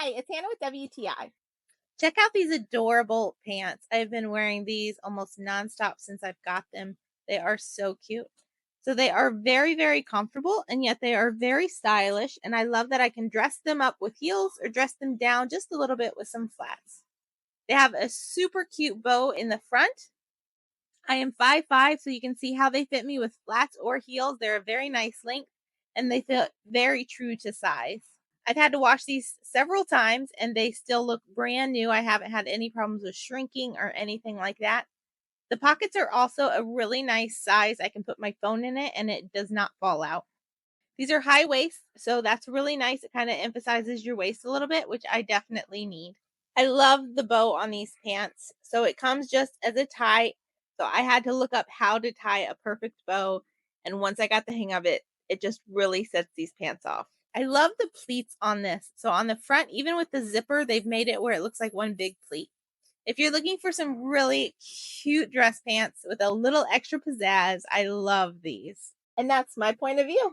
Hi, it's Hannah with WTI. Check out these adorable pants. I've been wearing these almost nonstop since I've got them. They are so cute. So they are very, very comfortable, and yet they are very stylish. And I love that I can dress them up with heels or dress them down just a little bit with some flats. They have a super cute bow in the front. I am 5'5", so you can see how they fit me with flats or heels. They're a very nice length, and they fit very true to size. I've had to wash these several times, and they still look brand new. I haven't had any problems with shrinking or anything like that. The pockets are also a really nice size. I can put my phone in it, and it does not fall out. These are high waist, so that's really nice. It kind of emphasizes your waist a little bit, which I definitely need. I love the bow on these pants. So it comes just as a tie. So I had to look up how to tie a perfect bow. And once I got the hang of it, it just really sets these pants off. I love the pleats on this. So on the front, even with the zipper, they've made it where it looks like one big pleat. If you're looking for some really cute dress pants with a little extra pizzazz, I love these. And that's my point of view.